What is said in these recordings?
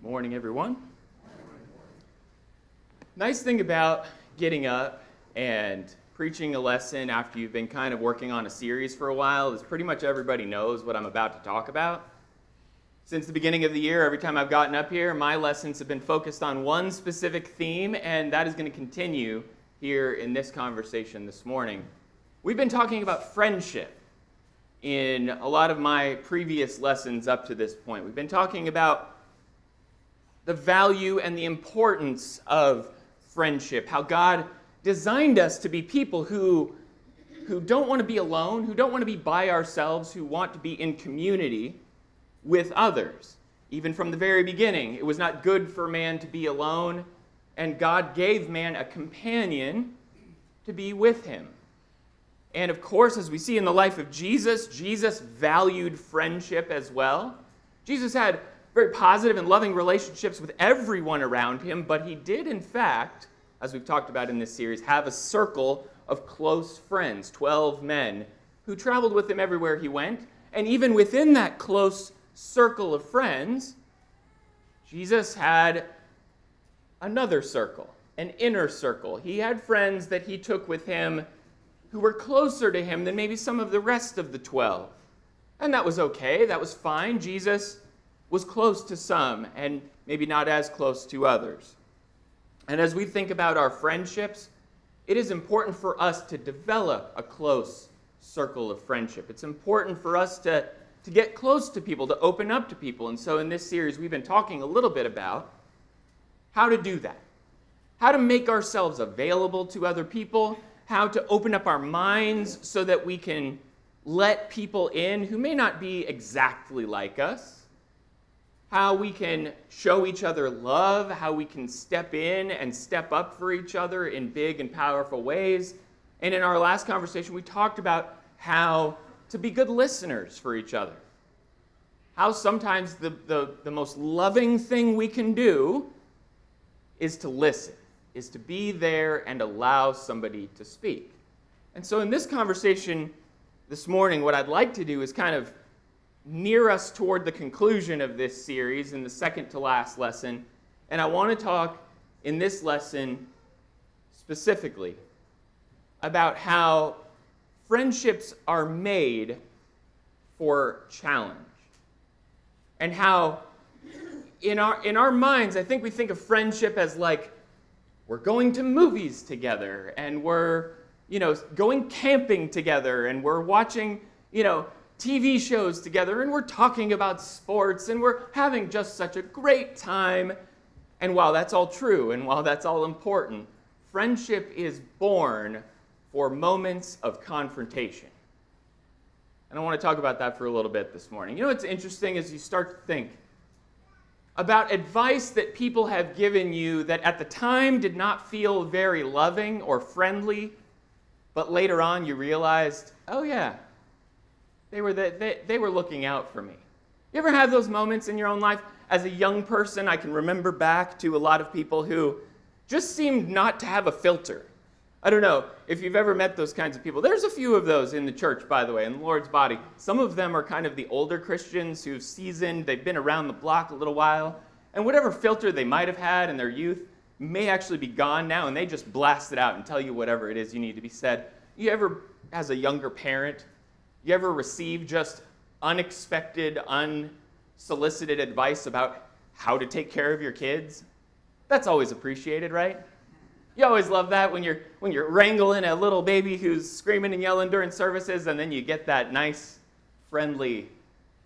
Morning, everyone. Nice thing about getting up and preaching a lesson after you've been kind of working on a series for a while is pretty much everybody knows what I'm about to talk about. Since the beginning of the year, every time I've gotten up here, my lessons have been focused on one specific theme, and that is going to continue here in this conversation this morning. We've been talking about friendship in a lot of my previous lessons up to this point. We've been talking about the value and the importance of friendship, how God designed us to be people who don't want to be alone, who don't want to be by ourselves, who want to be in community with others. Even from the very beginning, it was not good for man to be alone, and God gave man a companion to be with him. And of course, as we see in the life of Jesus, Jesus valued friendship as well. Jesus had very positive and loving relationships with everyone around him, but he did, in fact, as we've talked about in this series, have a circle of close friends, 12 men, who traveled with him everywhere he went. And even within that close circle of friends, Jesus had another circle, an inner circle. He had friends that he took with him who were closer to him than maybe some of the rest of the 12. And that was okay, that was fine. Jesus was close to some and maybe not as close to others. And as we think about our friendships, it is important for us to develop a close circle of friendship. It's important for us to get close to people, to open up to people. And so in this series, we've been talking a little bit about how to do that, how to make ourselves available to other people, how to open up our minds so that we can let people in who may not be exactly like us, how we can show each other love, how we can step in and step up for each other in big and powerful ways. And in our last conversation, we talked about how to be good listeners for each other. How sometimes the most loving thing we can do is to listen, is to be there and allow somebody to speak. And so in this conversation this morning, what I'd like to do is kind of near us toward the conclusion of this series in the second to last lesson. And I want to talk in this lesson specifically about how friendships are made for challenge. And how in our minds, I think we think of friendship as like we're going to movies together and we're, going camping together and we're watching, TV shows together, and we're talking about sports, and we're having just such a great time. And while that's all true, and while that's all important, friendship is born for moments of confrontation. And I want to talk about that for a little bit this morning. What's interesting is you start to think about advice that people have given you that at the time did not feel very loving or friendly, but later on you realized, oh yeah, they were looking out for me. You ever have those moments in your own life? As a young person, I can remember back to a lot of people who just seemed not to have a filter. I don't know if you've ever met those kinds of people. There's a few of those in the church, by the way, in the Lord's body. Some of them are kind of the older Christians who've seasoned, they've been around the block a little while, and whatever filter they might have had in their youth may actually be gone now, and they just blast it out and tell you whatever it is you need to be said. You ever, as a younger parent, you ever receive just unexpected, unsolicited advice about how to take care of your kids? That's always appreciated, right? You always love that when you're wrangling a little baby who's screaming and yelling during services, and then you get that nice, friendly,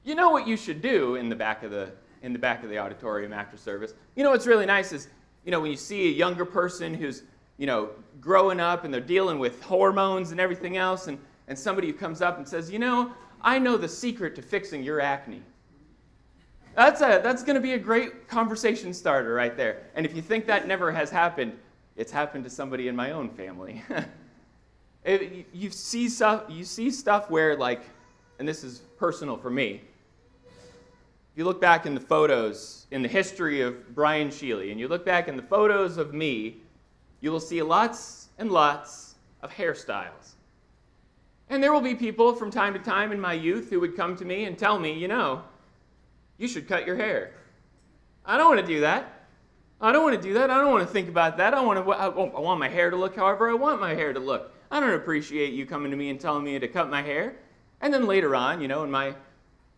you know what you should do in the back of the auditorium after service. What's really nice is, when you see a younger person who's, growing up and they're dealing with hormones and everything else, and somebody who comes up and says, I know the secret to fixing your acne. That's going to be a great conversation starter right there. And if you think that never has happened, it's happened to somebody in my own family. You see stuff where, like, and this is personal for me, if you look back in the photos in the history of Brian Sheely, and you look back in the photos of me, you will see lots and lots of hairstyles. And there will be people from time to time in my youth who would come to me and tell me, you should cut your hair. I don't want to do that. I don't want to do that. I don't want to think about that. I want my hair to look however I want my hair to look. I don't appreciate you coming to me and telling me to cut my hair. And then later on, in my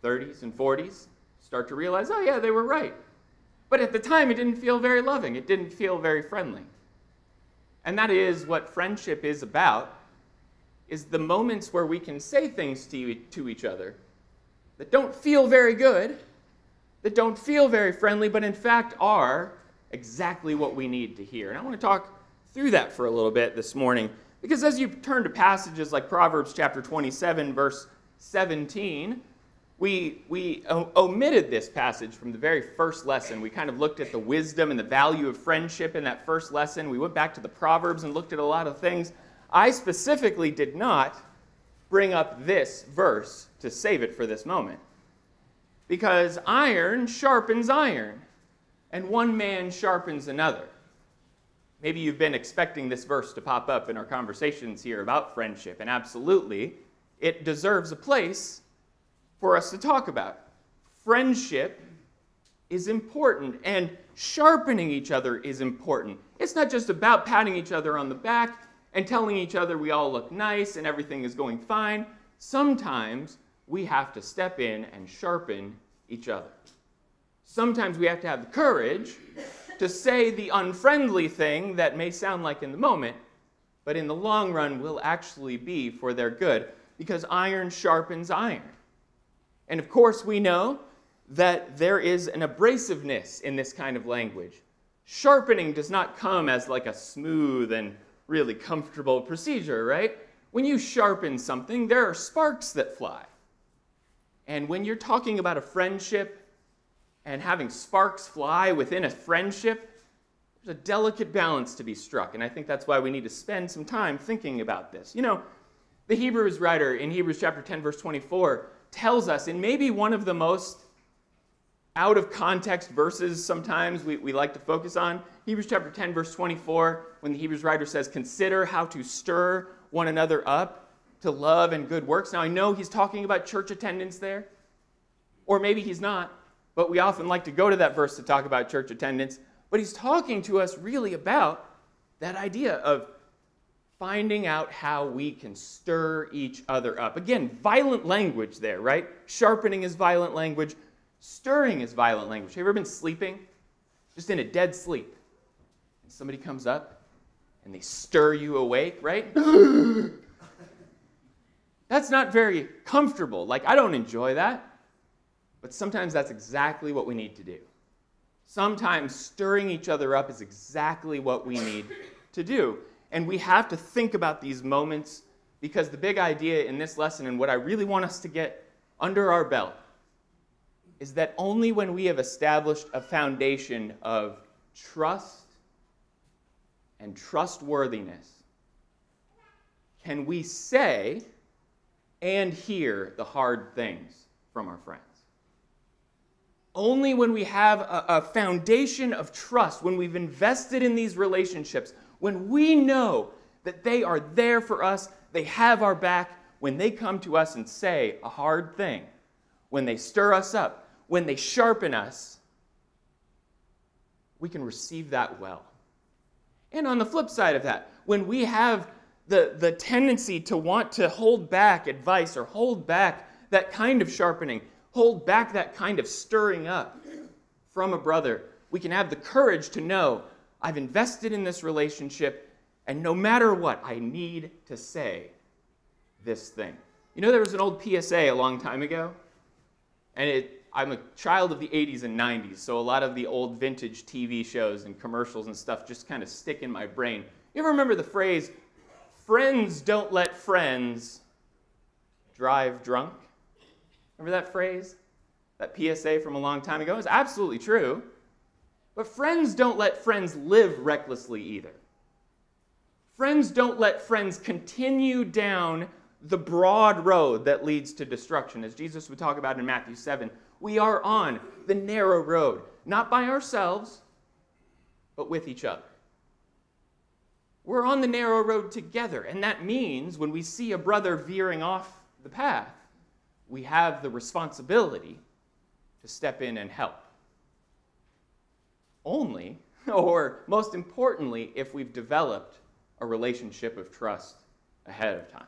30s and 40s, start to realize, oh yeah, they were right. But at the time, it didn't feel very loving. It didn't feel very friendly. And that is what friendship is about, is the moments where we can say things to each other that don't feel very good, that don't feel very friendly, but in fact are exactly what we need to hear. And I want to talk through that for a little bit this morning, because as you turn to passages like Proverbs chapter 27, verse 17, we omitted this passage from the very first lesson. We kind of looked at the wisdom and the value of friendship in that first lesson. We went back to the Proverbs and looked at a lot of things. I specifically did not bring up this verse to save it for this moment, because iron sharpens iron, and one man sharpens another. Maybe you've been expecting this verse to pop up in our conversations here about friendship, and absolutely, it deserves a place for us to talk about. Friendship is important, and sharpening each other is important. It's not just about patting each other on the back and telling each other we all look nice and everything is going fine. Sometimes we have to step in and sharpen each other. Sometimes we have to have the courage to say the unfriendly thing that may sound like in the moment, but in the long run will actually be for their good, because iron sharpens iron. And of course, we know that there is an abrasiveness in this kind of language. Sharpening does not come as like a smooth and really comfortable procedure, right? When you sharpen something, there are sparks that fly. And when you're talking about a friendship and having sparks fly within a friendship, there's a delicate balance to be struck. And I think that's why we need to spend some time thinking about this. The Hebrews writer in Hebrews chapter 10, verse 24, tells us, in maybe one of the most out of context verses sometimes we like to focus on, Hebrews chapter 10, verse 24, when the Hebrews writer says, consider how to stir one another up to love and good works. Now, I know he's talking about church attendance there, or maybe he's not, but we often like to go to that verse to talk about church attendance. But he's talking to us really about that idea of finding out how we can stir each other up. Again, violent language there, right? Sharpening is violent language. Stirring is violent language. Have you ever been sleeping, just in a dead sleep, and somebody comes up and they stir you awake, right? That's not very comfortable. Like, I don't enjoy that. But sometimes that's exactly what we need to do. Sometimes stirring each other up is exactly what we need to do. And we have to think about these moments, because the big idea in this lesson, and what I really want us to get under our belt, is that only when we have established a foundation of trust and trustworthiness can we say and hear the hard things from our friends. Only when we have a foundation of trust, when we've invested in these relationships, when we know that they are there for us, they have our back, when they come to us and say a hard thing, when they stir us up, when they sharpen us, we can receive that well. And on the flip side of that, when we have the tendency to want to hold back advice or hold back that kind of sharpening, hold back that kind of stirring up from a brother, we can have the courage to know, I've invested in this relationship, and no matter what, I need to say this thing. There was an old PSA a long time ago, and I'm a child of the 80s and 90s, so a lot of the old vintage TV shows and commercials and stuff just kind of stick in my brain. You ever remember the phrase, friends don't let friends drive drunk? Remember that phrase? That PSA from a long time ago? It's absolutely true. But friends don't let friends live recklessly either. Friends don't let friends continue down the broad road that leads to destruction. As Jesus would talk about in Matthew 7, we are on the narrow road, not by ourselves, but with each other. We're on the narrow road together, and that means when we see a brother veering off the path, we have the responsibility to step in and help. only, or most importantly, if we've developed a relationship of trust ahead of time.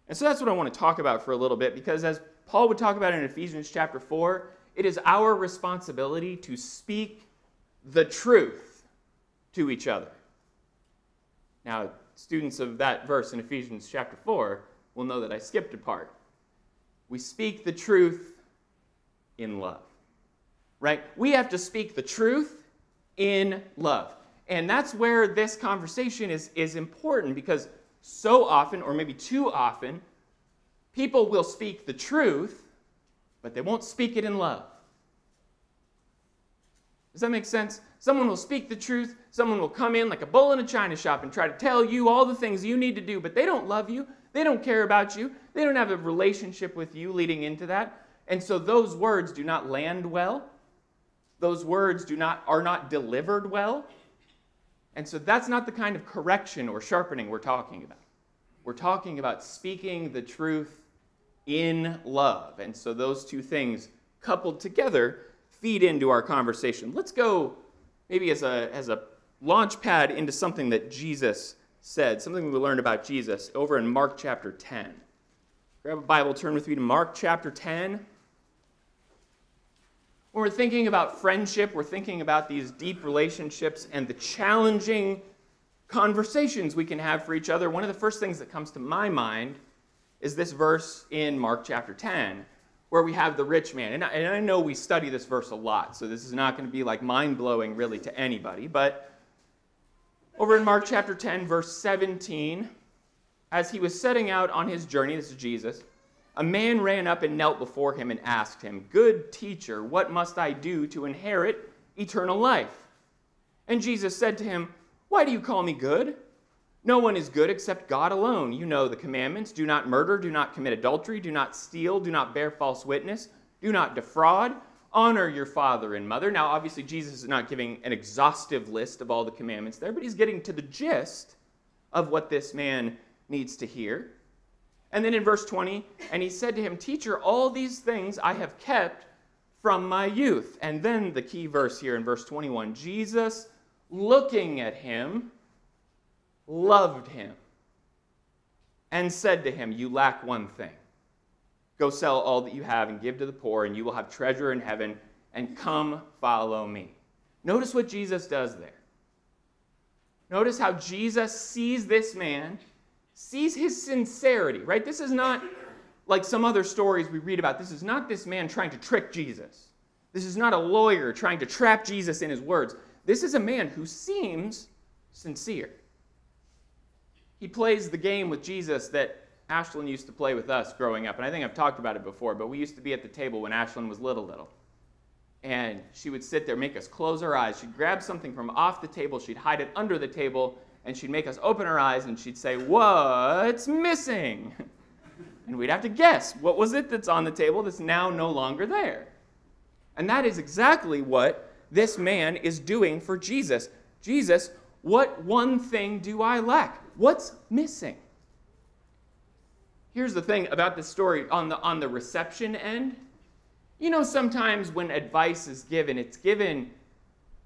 And so that's what I want to talk about for a little bit, because as Paul would talk about in Ephesians chapter 4, it is our responsibility to speak the truth to each other. Now, students of that verse in Ephesians chapter 4 will know that I skipped a part. We speak the truth in love, right? We have to speak the truth in love. And that's where this conversation is important, because so often, or maybe too often, people will speak the truth, but they won't speak it in love. Does that make sense? Someone will speak the truth, someone will come in like a bull in a china shop and try to tell you all the things you need to do, but they don't love you, they don't care about you, they don't have a relationship with you leading into that. And so those words do not land well. Those words are not delivered well. And so that's not the kind of correction or sharpening we're talking about. We're talking about speaking the truth in love. And so those two things coupled together feed into our conversation. Let's go maybe as a launch pad into something that Jesus said, something we learned about Jesus over in Mark chapter 10. Grab a Bible, turn with me to Mark chapter 10. When we're thinking about friendship, we're thinking about these deep relationships and the challenging conversations we can have for each other. One of the first things that comes to my mind is this verse in Mark chapter 10, where we have the rich man. And I know we study this verse a lot, so this is not going to be like mind-blowing really to anybody. But over in Mark chapter 10, verse 17, as he was setting out on his journey, this is Jesus, a man ran up and knelt before him and asked him, "Good teacher, what must I do to inherit eternal life?" And Jesus said to him, "Why do you call me good? No one is good except God alone. You know the commandments. Do not murder, do not commit adultery, do not steal, do not bear false witness, do not defraud, honor your father and mother." Now, obviously, Jesus is not giving an exhaustive list of all the commandments there, but he's getting to the gist of what this man needs to hear. And then in verse 20, and he said to him, "Teacher, all these things I have kept from my youth." And then the key verse here in verse 21, Jesus, looking at him, loved him and said to him, "You lack one thing. Go sell all that you have and give to the poor, and you will have treasure in heaven, and come follow me." Notice what Jesus does there. Notice how Jesus sees this man, sees his sincerity, right? This is not like some other stories we read about. This is not this man trying to trick Jesus. This is not a lawyer trying to trap Jesus in his words. This is a man who seems sincere. He plays the game with Jesus that Ashlyn used to play with us growing up. And I think I've talked about it before, but we used to be at the table when Ashlyn was little. And she would sit there, make us close our eyes. She'd grab something from off the table, she'd hide it under the table, and she'd make us open our eyes, and she'd say, "What's missing?" And we'd have to guess, what was it that's on the table that's now no longer there? And that is exactly what this man is doing for Jesus. Jesus, what one thing do I lack? What's missing? Here's the thing about this story on the reception end. You know, sometimes when advice is given, it's given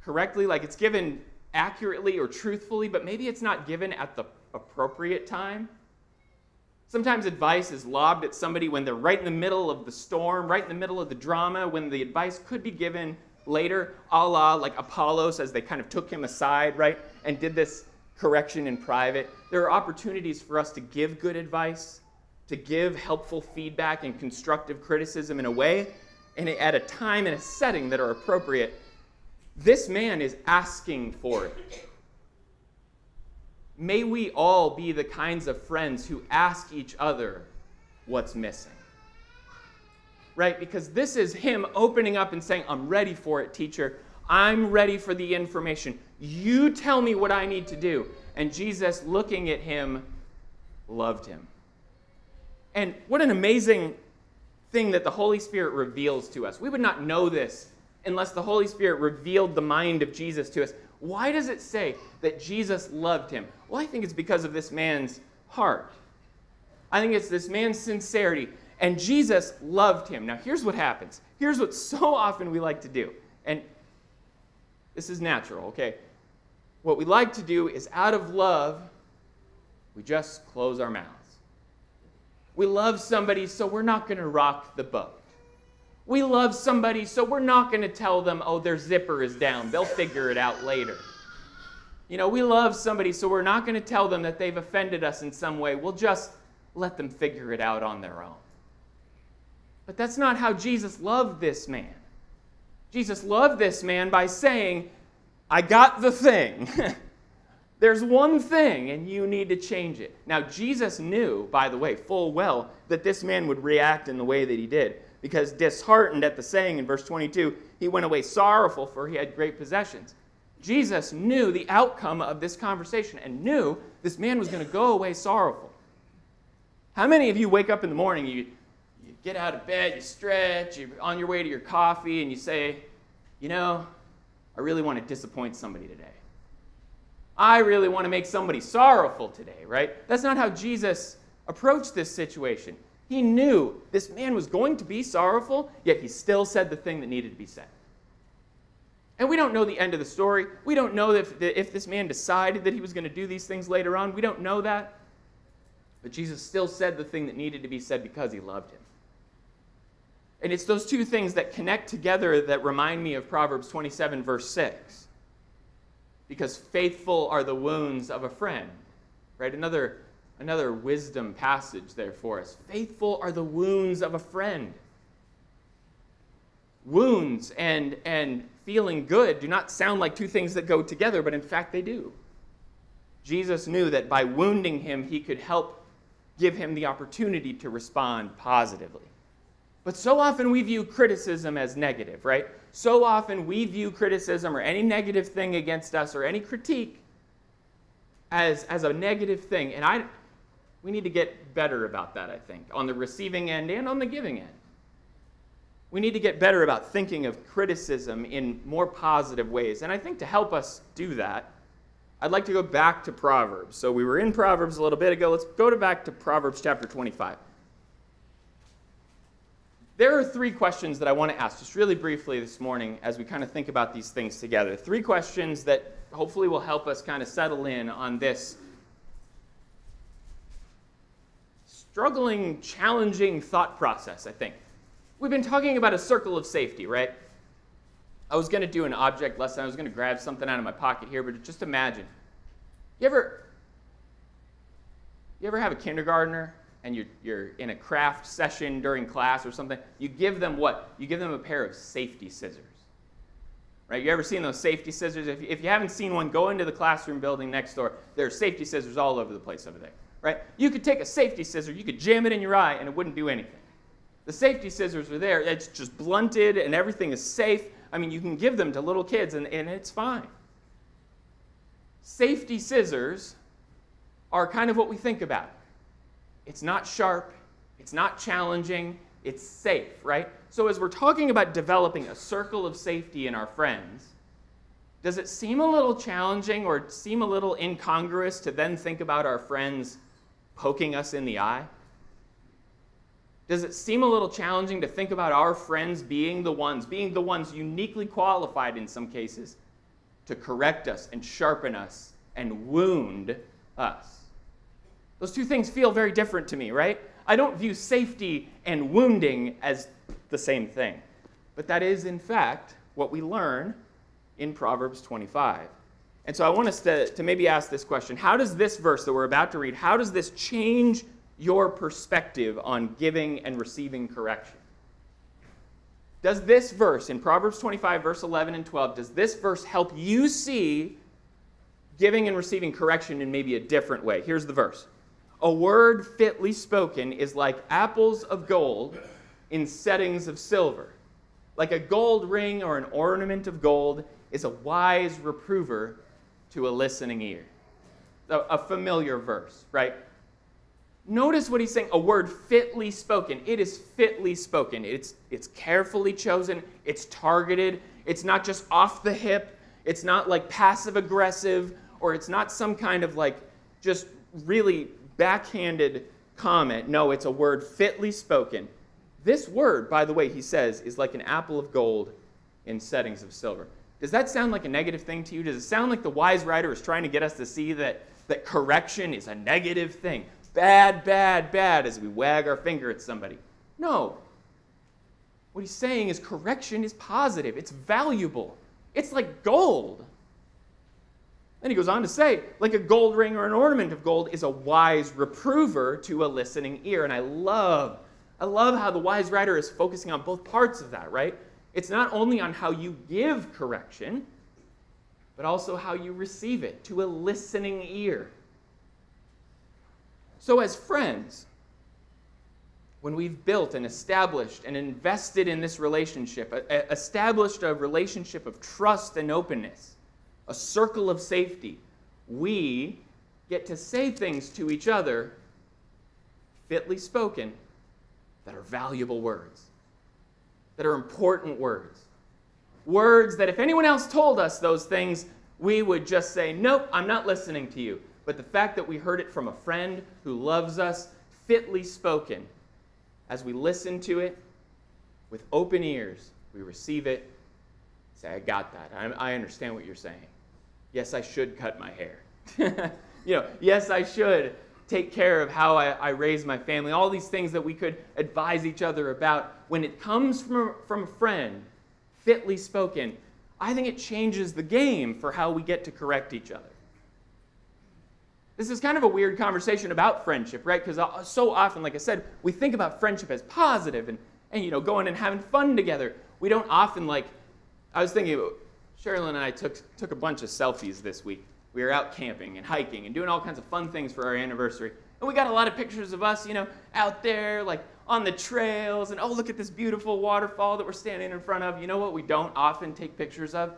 correctly, like it's given accurately or truthfully, but maybe it's not given at the appropriate time. Sometimes advice is lobbed at somebody when they're right in the middle of the storm, right in the middle of the drama, when the advice could be given later, a la like Apollos, as they kind of took him aside, right, and did this correction in private. There are opportunities for us to give good advice, to give helpful feedback and constructive criticism in a way and at a time and a setting that are appropriate. This man is asking for it. May we all be the kinds of friends who ask each other what's missing. Right? Because this is him opening up and saying, "I'm ready for it, teacher. I'm ready for the information. You tell me what I need to do." And Jesus, looking at him, loved him. And what an amazing thing that the Holy Spirit reveals to us. We would not know this unless the Holy Spirit revealed the mind of Jesus to us. Why does it say that Jesus loved him? Well, I think it's because of this man's heart. I think it's this man's sincerity. And Jesus loved him. Now, here's what happens. Here's what so often we like to do. And This is natural, okay? What we like to do is, out of love, we just close our mouths. We love somebody, so we're not going to rock the boat. We love somebody, so we're not going to tell them, oh, their zipper is down. They'll figure it out later. We love somebody, so we're not going to tell them that they've offended us in some way. We'll just let them figure it out on their own. But that's not how Jesus loved this man. Jesus loved this man by saying, I got the thing. There's one thing, and you need to change it. Now, Jesus knew, by the way, full well, that this man would react in the way that he did. Because disheartened at the saying in verse 22, he went away sorrowful, for he had great possessions. Jesus knew the outcome of this conversation and knew this man was going to go away sorrowful. How many of you wake up in the morning, you get out of bed, you stretch, you're on your way to your coffee, and you say, I really want to disappoint somebody today. I really want to make somebody sorrowful today, right? That's not how Jesus approached this situation. He knew this man was going to be sorrowful, yet he still said the thing that needed to be said. And we don't know the end of the story. We don't know if this man decided that he was going to do these things later on. We don't know that. But Jesus still said the thing that needed to be said because he loved him. And it's those two things that connect together that remind me of Proverbs 27, verse 6. Because faithful are the wounds of a friend. Right? Another wisdom passage there for us. Faithful are the wounds of a friend. Wounds and feeling good do not sound like two things that go together, but in fact they do. Jesus knew that by wounding him, he could help give him the opportunity to respond positively. But so often we view criticism as negative, right? So often we view criticism or any negative thing against us or any critique as a negative thing. And we need to get better about that, I think, on the receiving end and on the giving end. We need to get better about thinking of criticism in more positive ways. And I think to help us do that, I'd like to go back to Proverbs. So we were in Proverbs a little bit ago. Let's go back to Proverbs chapter 25. There are three questions that I want to ask just really briefly this morning as we kind of think about these things together. Three questions that hopefully will help us kind of settle in on this struggling, challenging thought process, I think. We've been talking about a circle of safety, right? I was going to do an object lesson. I was going to grab something out of my pocket here, but just imagine. You ever have a kindergartner and you're in a craft session during class or something? You give them what? You give them a pair of safety scissors. Right? You ever seen those safety scissors? If you haven't seen one, go into the classroom building next door. There are safety scissors all over the place over there. Right? You could take a safety scissor, you could jam it in your eye, and it wouldn't do anything. The safety scissors are there. It's just blunted, and everything is safe. I mean, you can give them to little kids, and it's fine. Safety scissors are kind of what we think about. It's not sharp. It's not challenging. It's safe, right? So as we're talking about developing a circle of safety in our friends, does it seem a little challenging or seem a little incongruous to then think about our friends poking us in the eye? Does it seem a little challenging to think about our friends being the ones uniquely qualified in some cases to correct us and sharpen us and wound us? Those two things feel very different to me, right? I don't view safety and wounding as the same thing. But that is, in fact, what we learn in Proverbs 25. And so I want us to maybe ask this question. How does this verse that we're about to read, how does this change your perspective on giving and receiving correction? Does this verse in Proverbs 25, verse 11 and 12, does this verse help you see giving and receiving correction in maybe a different way? Here's the verse. A word fitly spoken is like apples of gold in settings of silver. Like a gold ring or an ornament of gold is a wise reprover to a listening ear. A familiar verse, right? Notice what he's saying, a word fitly spoken. It is fitly spoken. It's carefully chosen. It's targeted. It's not just off the hip. It's not like passive-aggressive, or it's not some kind of like just really backhanded comment. No, it's a word fitly spoken. This word, by the way, he says, is like an apple of gold in settings of silver. Does that sound like a negative thing to you? Does it sound like the wise writer is trying to get us to see that correction is a negative thing? Bad, bad, bad, as we wag our finger at somebody. No. What he's saying is correction is positive. It's valuable. It's like gold. Then he goes on to say, like a gold ring or an ornament of gold is a wise reprover to a listening ear. And I love how the wise writer is focusing on both parts of that, right? It's not only on how you give correction, but also how you receive it to a listening ear. So as friends, when we've built and established and invested in this relationship, established a relationship of trust and openness, a circle of safety, we get to say things to each other, fitly spoken, that are valuable words, that are important words. Words that if anyone else told us those things, we would just say, nope, I'm not listening to you. But the fact that we heard it from a friend who loves us, fitly spoken, as we listen to it with open ears, we receive it, say, I got that. I understand what you're saying. Yes, I should cut my hair. Yes, I should take care of how I raise my family. All these things that we could advise each other about. When it comes from a friend, fitly spoken, I think it changes the game for how we get to correct each other. This is kind of a weird conversation about friendship, right? Because so often, like I said, we think about friendship as positive and going and having fun together. We don't often I was thinking, Sherilyn and I took a bunch of selfies this week. We were out camping and hiking and doing all kinds of fun things for our anniversary. And we got a lot of pictures of us, out there, on the trails, and oh, look at this beautiful waterfall that we're standing in front of. You know what we don't often take pictures of?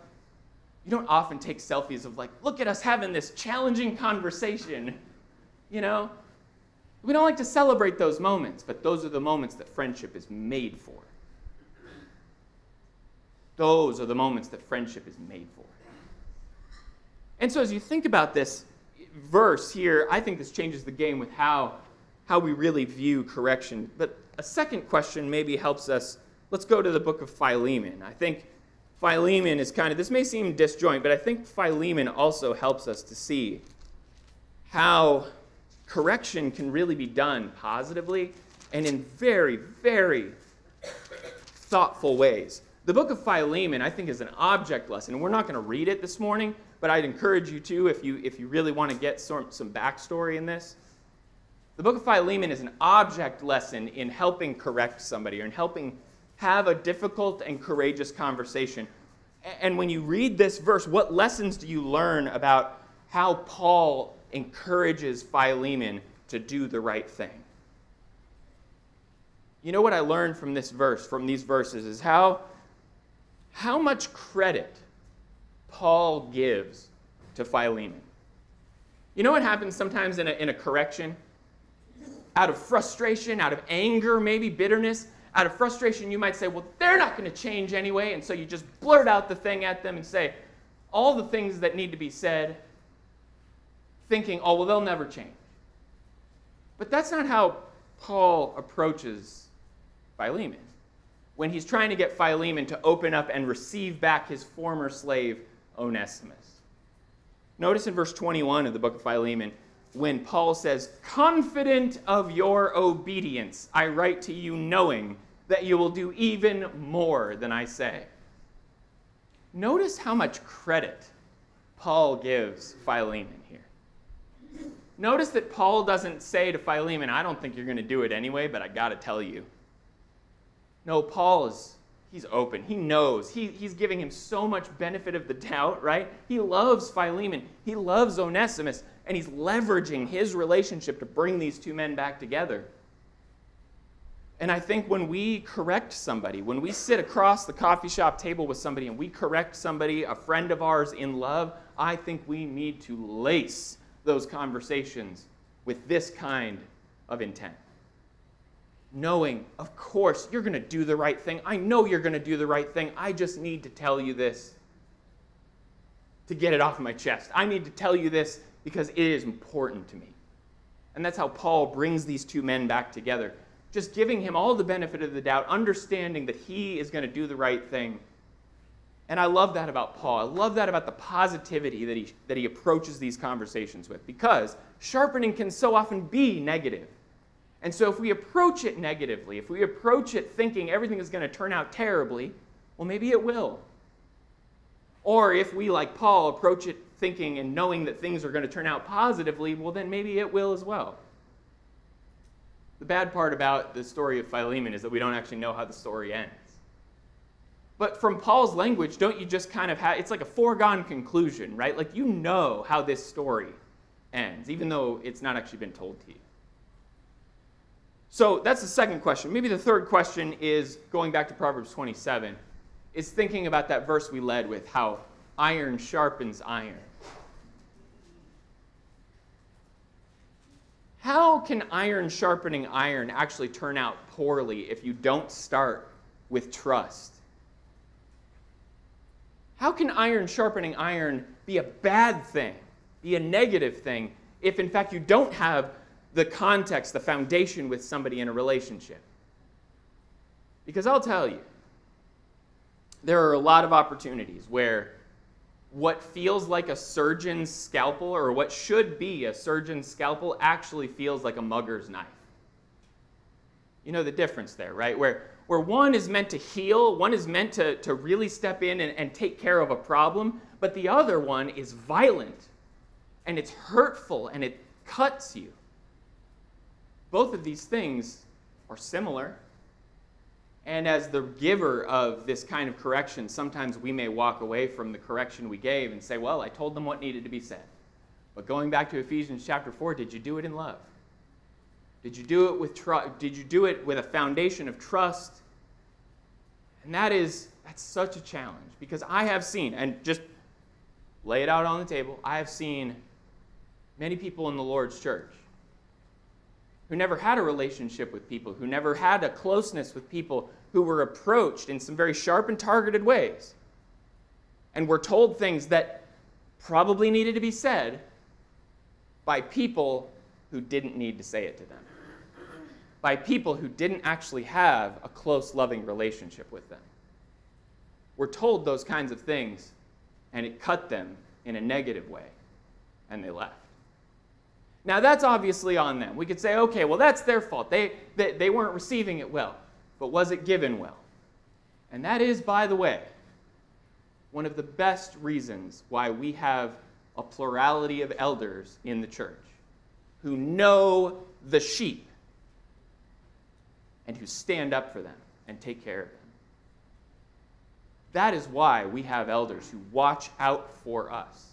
You don't often take selfies of look at us having this challenging conversation, We don't like to celebrate those moments, but those are the moments that friendship is made for. Those are the moments that friendship is made for. And so as you think about this verse here, I think this changes the game with how we really view correction. But a second question maybe helps us. Let's go to the book of Philemon. I think Philemon is this may seem disjoint, but I think Philemon also helps us to see how correction can really be done positively and in very, very thoughtful ways. The book of Philemon, I think, is an object lesson. We're not going to read it this morning, but I'd encourage you to if you really want to get some backstory in this. The book of Philemon is an object lesson in helping correct somebody or in helping have a difficult and courageous conversation. And when you read this verse, what lessons do you learn about how Paul encourages Philemon to do the right thing? You know what I learned from this verse, from these verses, is how much credit Paul gives to Philemon. You know what happens sometimes in a correction? Out of frustration, out of anger, maybe bitterness, out of frustration, you might say, well, they're not going to change anyway, and so you just blurt out the thing at them and say all the things that need to be said, thinking, oh, well, they'll never change. But that's not how Paul approaches Philemon when he's trying to get Philemon to open up and receive back his former slave, Onesimus. Notice in verse 21 of the book of Philemon, when Paul says, confident of your obedience, I write to you knowing that you will do even more than I say. Notice how much credit Paul gives Philemon here. Notice that Paul doesn't say to Philemon, I don't think you're going to do it anyway, but I got to tell you. No, he's open. He knows. He's giving him so much benefit of the doubt, right? He loves Philemon. He loves Onesimus. And he's leveraging his relationship to bring these two men back together. And I think when we correct somebody, when we sit across the coffee shop table with somebody and we correct somebody, a friend of ours in love, I think we need to lace those conversations with this kind of intent. Knowing, of course, you're going to do the right thing. I know you're going to do the right thing. I just need to tell you this to get it off my chest. I need to tell you this because it is important to me. And that's how Paul brings these two men back together. Just giving him all the benefit of the doubt, understanding that he is going to do the right thing, And I love that about Paul. I love that about the positivity that he approaches these conversations with, because sharpening can so often be negative. And so if we approach it negatively, if we approach it thinking everything is going to turn out terribly, well, maybe it will. Or if we, like Paul, approach it thinking and knowing that things are going to turn out positively, well, then maybe it will as well. The bad part about the story of Philemon is that we don't actually know how the story ends. But from Paul's language, don't you just kind of have, it's like a foregone conclusion, right? Like you know how this story ends, even though it's not actually been told to you. So that's the second question. Maybe the third question is, going back to Proverbs 27, is thinking about that verse we led with, how iron sharpens iron. How can iron sharpening iron actually turn out poorly if you don't start with trust? How can iron sharpening iron be a bad thing, be a negative thing, if in fact you don't have the context, the foundation with somebody in a relationship? Because I'll tell you, there are a lot of opportunities where what feels like a surgeon's scalpel, or what should be a surgeon's scalpel, actually feels like a mugger's knife. You know the difference there, right? Where one is meant to heal, one is meant to really step in and take care of a problem, but the other one is violent, and it's hurtful, and it cuts you. Both of these things are similar. And as the giver of this kind of correction, sometimes we may walk away from the correction we gave and say, well, I told them what needed to be said. But going back to Ephesians chapter 4, did you do it in love? Did you do it with Did you do it with a foundation of trust? And that's such a challenge, because I have seen, and just lay it out on the table, I have seen many people in the Lord's church who never had a relationship with people, who never had a closeness with people, who were approached in some very sharp and targeted ways, and were told things that probably needed to be said by people who didn't need to say it to them, by people who didn't actually have a close, loving relationship with them. Were told those kinds of things, and it cut them in a negative way, and they left. Now, that's obviously on them. We could say, okay, well, that's their fault. They weren't receiving it well. But was it given well? And that is, by the way, one of the best reasons why we have a plurality of elders in the church who know the sheep and who stand up for them and take care of them. That is why we have elders who watch out for us,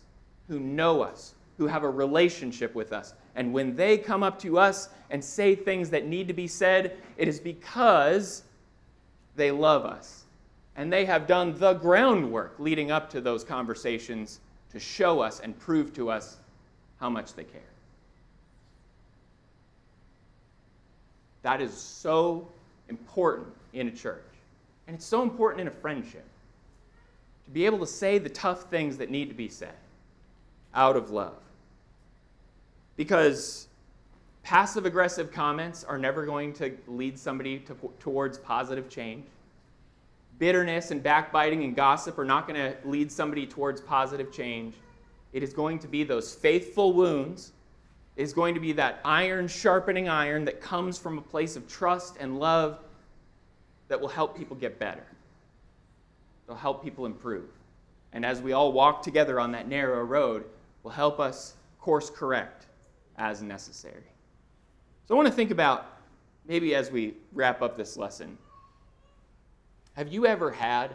who know us, who have a relationship with us. And when they come up to us and say things that need to be said, it is because they love us. And they have done the groundwork leading up to those conversations to show us and prove to us how much they care. That is so important in a church. And it's so important in a friendship. To be able to say the tough things that need to be said out of love. Because passive-aggressive comments are never going to lead somebody towards positive change. Bitterness and backbiting and gossip are not going to lead somebody towards positive change. It is going to be those faithful wounds. It is going to be that iron sharpening iron that comes from a place of trust and love that will help people get better. They'll help people improve. And as we all walk together on that narrow road, will help us course correct as necessary. So I want to think about, maybe as we wrap up this lesson, have you ever had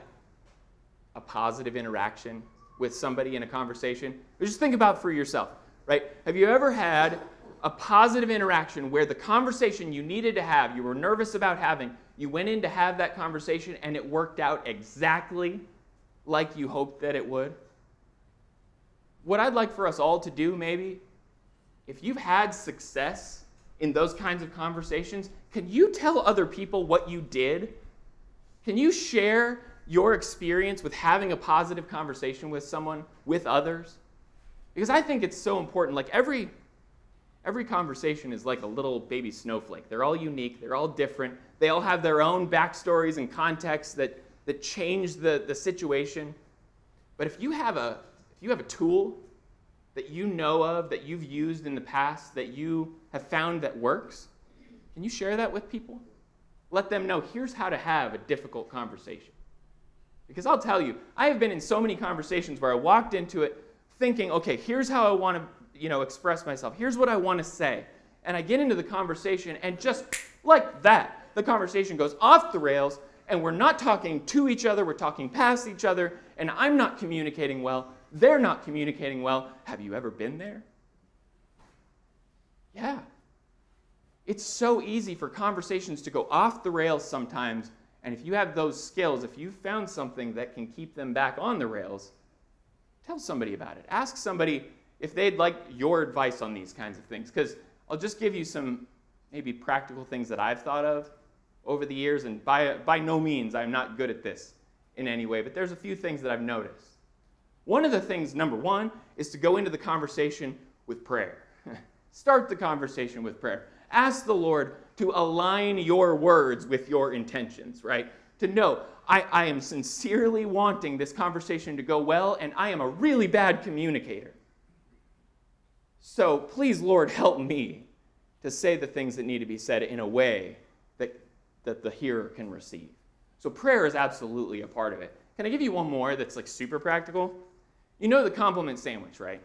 a positive interaction with somebody in a conversation? Or just think about for yourself, right? Have you ever had a positive interaction where the conversation you needed to have, you were nervous about having, you went in to have that conversation and it worked out exactly like you hoped that it would? What I'd like for us all to do, maybe, if you've had success in those kinds of conversations, can you tell other people what you did? Can you share your experience with having a positive conversation with someone, with others? Because I think it's so important. Like every conversation is like a little baby snowflake. They're all unique. They're all different. They all have their own backstories and contexts that change the situation. But if you have a tool that you know of, that you've used in the past, that you have found that works, can you share that with people? Let them know, here's how to have a difficult conversation. Because I'll tell you, I have been in so many conversations where I walked into it thinking, okay, here's how I want to, express myself. Here's what I want to say. And I get into the conversation, and just like that, the conversation goes off the rails, and we're not talking to each other, we're talking past each other, and I'm not communicating well, they're not communicating well. Have you ever been there? Yeah. It's so easy for conversations to go off the rails sometimes, and if you have those skills, if you've found something that can keep them back on the rails, tell somebody about it. Ask somebody if they'd like your advice on these kinds of things, because I'll just give you some maybe practical things that I've thought of over the years, and by no means I'm not good at this in any way, but there's a few things that I've noticed. One of the things, number one, is to go into the conversation with prayer. Start the conversation with prayer. Ask the Lord to align your words with your intentions, right? To know, I am sincerely wanting this conversation to go well, and I am a really bad communicator. So please, Lord, help me to say the things that need to be said in a way that the hearer can receive. So prayer is absolutely a part of it. Can I give you one more that's like super practical? You know the compliment sandwich, right?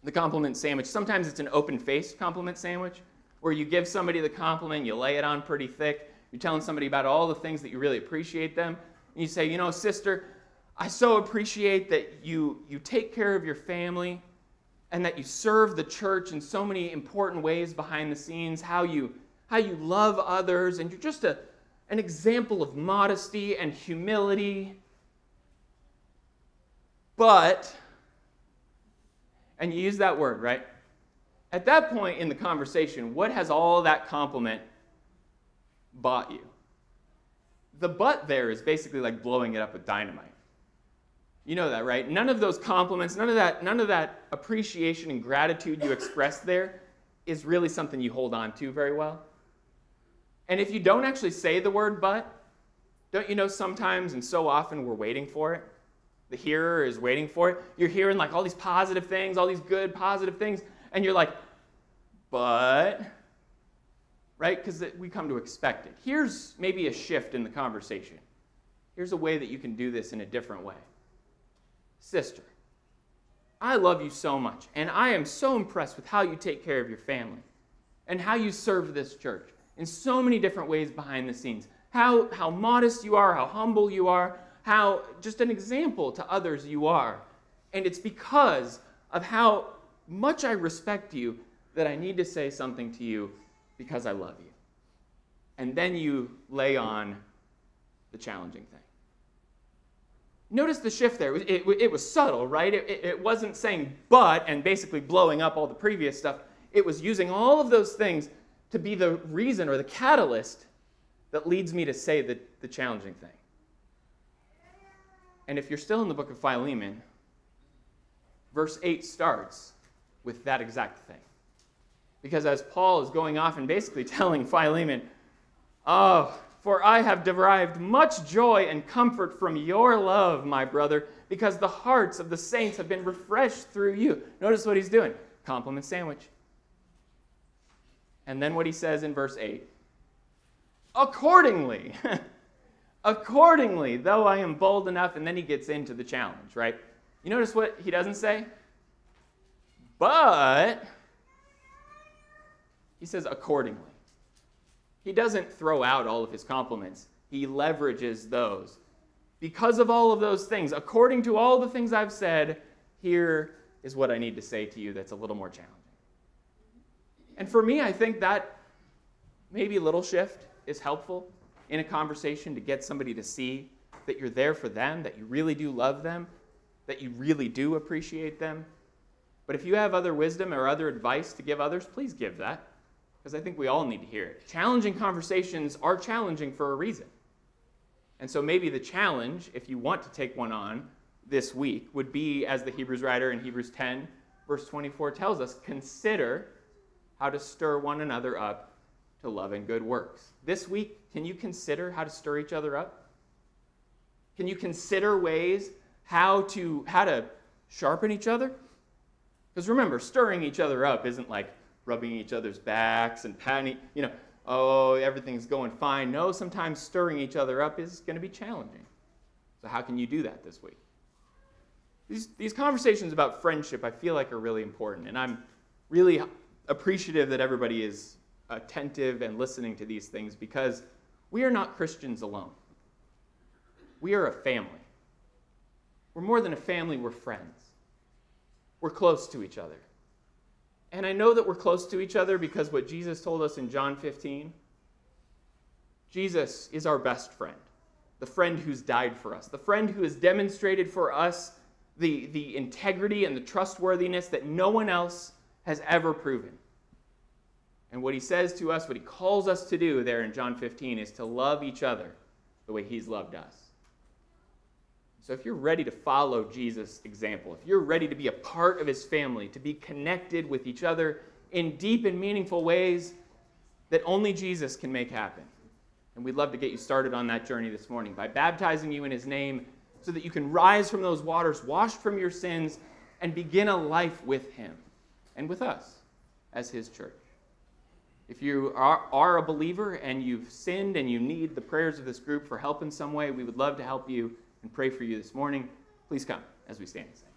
The compliment sandwich. Sometimes it's an open-faced compliment sandwich where you give somebody the compliment, you lay it on pretty thick, you're telling somebody about all the things that you really appreciate them, and you say, sister, I so appreciate that you take care of your family and that you serve the church in so many important ways behind the scenes, how you love others, and you're just an example of modesty and humility. But, and you use that word, right? At that point in the conversation, what has all that compliment bought you? The but there is basically like blowing it up with dynamite. You know that, right? None of those compliments, none of that appreciation and gratitude you express there is really something you hold on to very well. And if you don't actually say the word but, don't you know sometimes and so often we're waiting for it? The hearer is waiting for it. You're hearing like all these positive things, all these good positive things, and you're like, but, right? Because we come to expect it. Here's maybe a shift in the conversation. Here's a way that you can do this in a different way. Sister, I love you so much, and I am so impressed with how you take care of your family and how you serve this church in so many different ways behind the scenes. How modest you are, how humble you are, how just an example to others you are. And it's because of how much I respect you that I need to say something to you because I love you. And then you lay on the challenging thing. Notice the shift there. It was subtle, right? It wasn't saying but and basically blowing up all the previous stuff. It was using all of those things to be the reason or the catalyst that leads me to say the challenging thing. And if you're still in the book of Philemon, verse 8 starts with that exact thing. Because as Paul is going off and basically telling Philemon, oh, for I have derived much joy and comfort from your love, my brother, because the hearts of the saints have been refreshed through you. Notice what he's doing. Compliment sandwich. And then what he says in verse 8. Accordingly, though I am bold enough, and then he gets into the challenge, right? You notice what he doesn't say? But, he says accordingly. He doesn't throw out all of his compliments. He leverages those. Because of all of those things, according to all the things I've said, here is what I need to say to you that's a little more challenging. And for me, I think that maybe a little shift is helpful in a conversation to get somebody to see that you're there for them, that you really do love them, that you really do appreciate them. But if you have other wisdom or other advice to give others, please give that, because I think we all need to hear it. Challenging conversations are challenging for a reason. And so maybe the challenge, if you want to take one on this week, would be, as the Hebrews writer in Hebrews 10, verse 24 tells us, consider how to stir one another up to love and good works. This week, can you consider how to stir each other up? Can you consider ways how to sharpen each other. Because remember, stirring each other up isn't like rubbing each other's backs and patting, oh, everything's going fine. No, sometimes stirring each other up is going to be challenging. So how can you do that this week? These conversations about friendship, I feel like, are really important. And I'm really appreciative that everybody is attentive and listening to these things, because we are not Christians alone. We are a family. We're more than a family, we're friends. We're close to each other. And I know that we're close to each other because what Jesus told us in John 15, Jesus is our best friend, the friend who's died for us, the friend who has demonstrated for us the integrity and the trustworthiness that no one else has ever proven. And what he says to us, what he calls us to do there in John 15, is to love each other the way he's loved us. So if you're ready to follow Jesus' example, if you're ready to be a part of his family, to be connected with each other in deep and meaningful ways that only Jesus can make happen, and we'd love to get you started on that journey this morning by baptizing you in his name so that you can rise from those waters, washed from your sins, and begin a life with him and with us as his church. If you are a believer and you've sinned and you need the prayers of this group for help in some way, we would love to help you and pray for you this morning. Please come as we stand and sing.